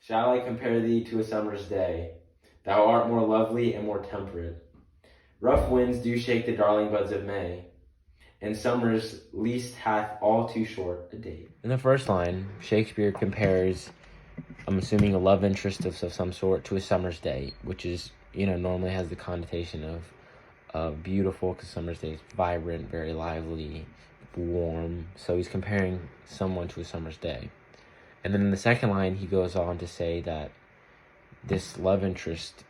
Shall I compare thee to a summer's day? Thou art more lovely and more temperate. Rough winds do shake the darling buds of May, and summer's lease hath all too short a date. In the first line, Shakespeare compares, I'm assuming, a love interest of some sort to a summer's day, which is, normally has the connotation of beautiful, because summer's day is vibrant, very lively, warm. So he's comparing someone to a summer's day. And then in the second line, he goes on to say that this love interest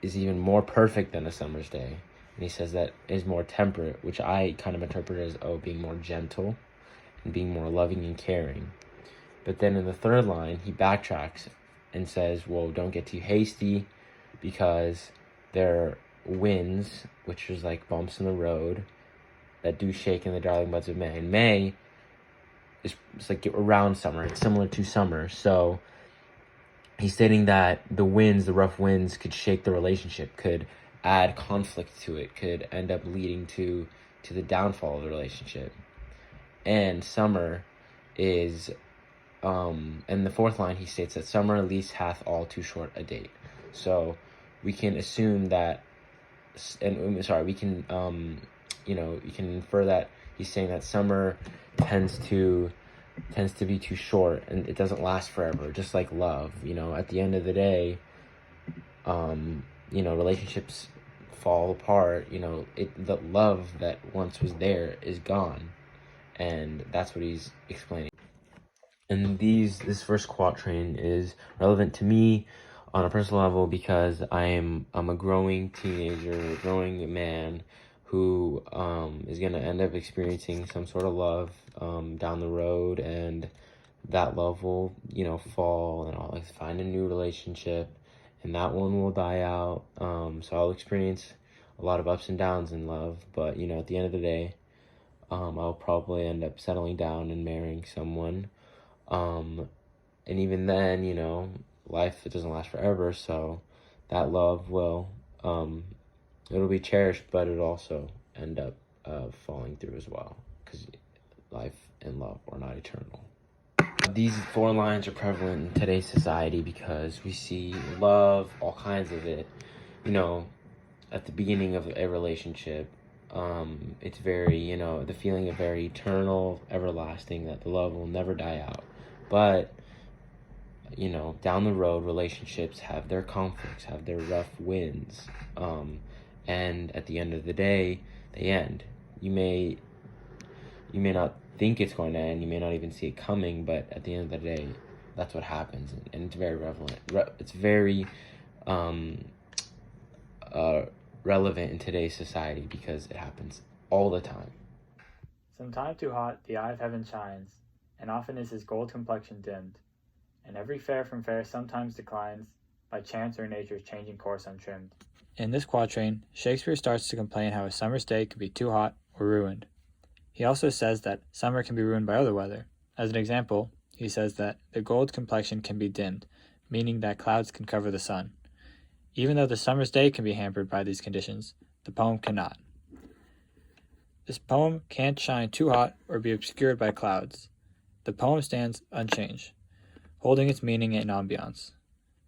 is even more perfect than a summer's day. And he says that is more temperate, which I kind of interpret as, being more gentle and being more loving and caring. But then in the third line, he backtracks and says, whoa, don't get too hasty, because there are winds, which is like bumps in the road, that do shake in the darling buds of May. And May it's like around summer. It's similar to summer. So he's stating that the rough winds could shake the relationship, could add conflict to it, could end up leading to the downfall of the relationship. And summer is, in the fourth line, he states that summer at least hath all too short a date. So we can assume that, we can, you can infer that he's saying that summer tends to be too short, and it doesn't last forever, just like love. At the end of the day, relationships fall apart. The love that once was there is gone, and that's what he's explaining. And this first quatrain is relevant to me on a personal level, because I'm a growing teenager, a growing man who is going to end up experiencing some sort of love down the road, and that love will, fall, and I'll find a new relationship, and that one will die out. So I'll experience a lot of ups and downs in love, but, at the end of the day, I'll probably end up settling down and marrying someone. And even then, life, it doesn't last forever, so that love will, it'll be cherished, but it'll also end up falling through as well, because life and love are not eternal. These four lines are prevalent in today's society because we see love, all kinds of it, at the beginning of a relationship. It's very, the feeling of very eternal, everlasting, that the love will never die out. But, down the road, relationships have their conflicts, have their rough winds. And at the end of the day, they end. You may not think it's going to end, you may not even see it coming, but at the end of the day, that's what happens, and it's very it's very relevant in today's society, because it happens all the time. Sometime too hot the eye of heaven shines, and often is his gold complexion dimmed, and every fair from fair sometimes declines, by chance or nature's changing course untrimmed. In this quatrain, Shakespeare starts to complain how a summer's day could be too hot or ruined. He also says that summer can be ruined by other weather. As an example, he says that the gold complexion can be dimmed, meaning that clouds can cover the sun. Even though the summer's day can be hampered by these conditions, the poem cannot. This poem can't shine too hot or be obscured by clouds. The poem stands unchanged, holding its meaning and ambiance.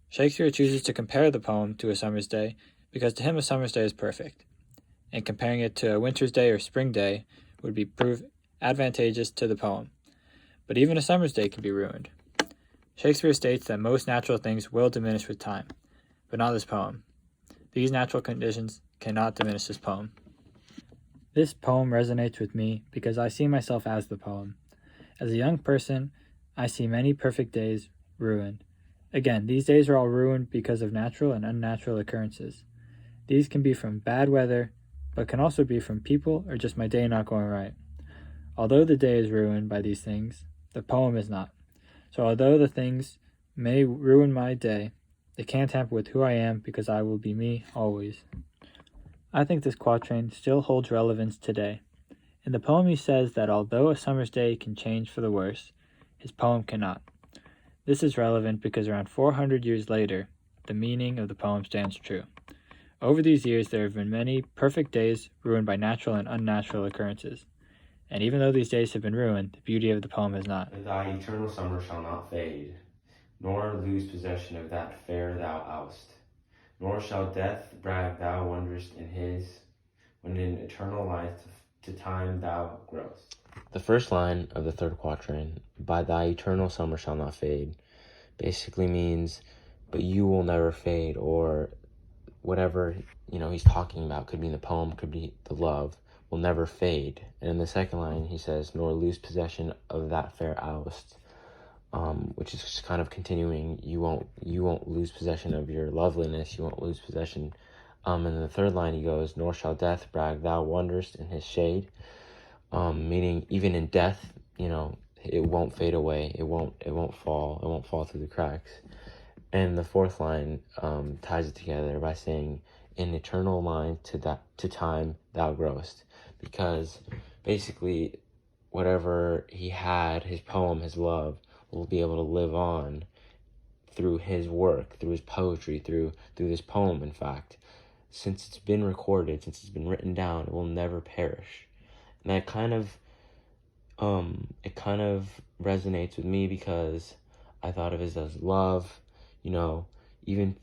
Shakespeare chooses to compare the poem to a summer's day because to him a summer's day is perfect, and comparing it to a winter's day or spring day would prove advantageous to the poem. But even a summer's day can be ruined. Shakespeare states that most natural things will diminish with time, but not this poem. These natural conditions cannot diminish this poem. This poem resonates with me because I see myself as the poem. As a young person, I see many perfect days ruined. Again, these days are all ruined because of natural and unnatural occurrences. These can be from bad weather, but can also be from people or just my day not going right. Although the day is ruined by these things, the poem is not. So although the things may ruin my day, they can't tamper with who I am, because I will be me always. I think this quatrain still holds relevance today. In the poem he says that although a summer's day can change for the worse, his poem cannot. This is relevant because around 400 years later, the meaning of the poem stands true. Over these years, there have been many perfect days ruined by natural and unnatural occurrences. And even though these days have been ruined, the beauty of the poem has not. Thy eternal summer shall not fade. nor lose possession of that fair thou oust. Nor shall death brag thou wonderest in his, when in eternal life to time thou growest. The first line of the third quatrain, by thy eternal summer shall not fade, basically means, but you will never fade, or whatever, he's talking about. Could be in the poem, could be the love, will never fade. And in the second line, he says, nor lose possession of that fair oust, which is just kind of continuing. You won't lose possession of your loveliness. You won't lose possession. And in the third line, he goes, nor shall death brag thou wonderest in his shade, meaning even in death, it won't fade away. It won't fall. It won't fall through the cracks. And the fourth line ties it together by saying, in eternal line to time thou growest. Because basically, whatever he had, his poem, his love, will be able to live on through his work, through his poetry, through this poem, in fact. Since it's been recorded, since it's been written down, it will never perish. And that kind of resonates with me, because I thought of it as love, even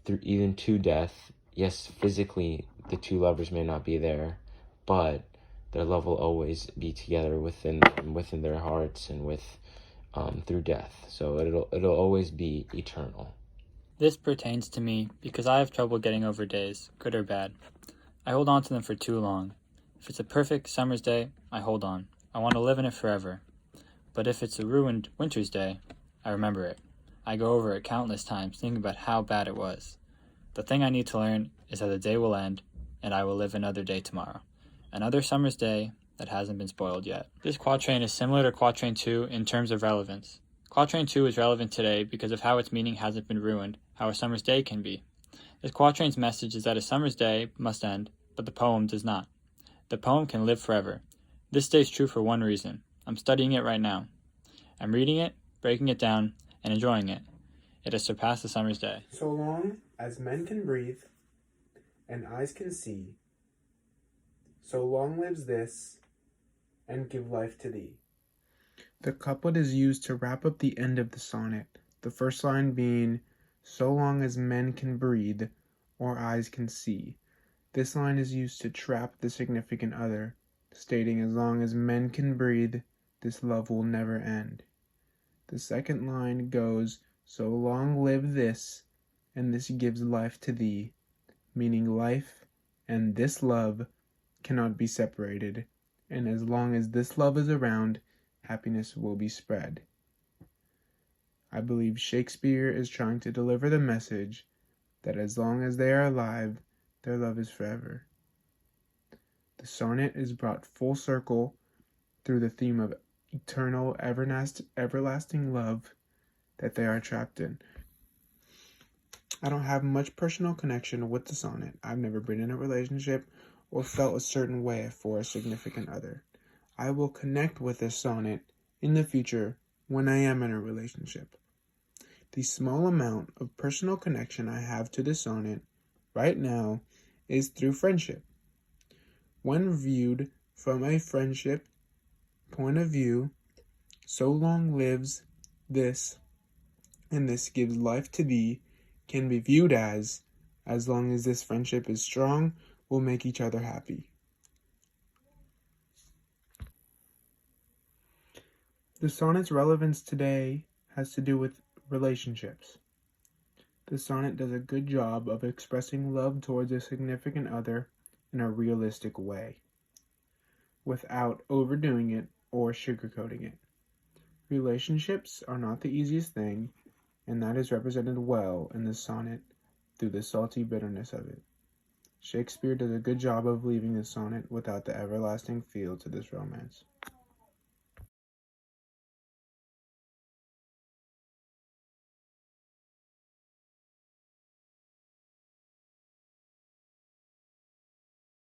to death. Yes, physically the two lovers may not be there, but their love will always be together within their hearts and through death. So it'll always be eternal. This pertains to me because I have trouble getting over days, good or bad. I hold on to them for too long. If it's a perfect summer's day, I hold on. I want to live in it forever. But if it's a ruined winter's day, I remember it. I go over it countless times, thinking about how bad it was. The thing I need to learn is that the day will end, and I will live another day tomorrow. Another summer's day that hasn't been spoiled yet. This quatrain is similar to quatrain 2 in terms of relevance. Quatrain 2 is relevant today because of how its meaning hasn't been ruined, how a summer's day can be. This quatrain's message is that a summer's day must end, but the poem does not. The poem can live forever. This stays true for one reason. I'm studying it right now. I'm reading it, breaking it down, and enjoying it. It has surpassed the summer's day. So long as men can breathe and eyes can see, so long lives this, and give life to thee. The couplet is used to wrap up the end of the sonnet, the first line being, so long as men can breathe or eyes can see. This line is used to trap the significant other, stating as long as men can breathe, this love will never end. The second line goes, so long live this, and this gives life to thee, meaning life and this love cannot be separated, and as long as this love is around, happiness will be spread. I believe Shakespeare is trying to deliver the message that as long as they are alive, their love is forever. The sonnet is brought full circle through the theme of eternal, everlasting love that they are trapped in. I don't have much personal connection with the sonnet. I've never been in a relationship or felt a certain way for a significant other. I will connect with this sonnet in the future when I am in a relationship. The small amount of personal connection I have to the sonnet right now is through friendship. When viewed from a friendship point of view, so long lives this, and this gives life to thee, can be viewed as long as this friendship is strong, we'll make each other happy. The sonnet's relevance today has to do with relationships. The sonnet does a good job of expressing love towards a significant other in a realistic way, without overdoing it or sugarcoating it. Relationships are not the easiest thing, and that is represented well in the sonnet through the salty bitterness of it. Shakespeare does a good job of leaving the sonnet without the everlasting feel to this romance.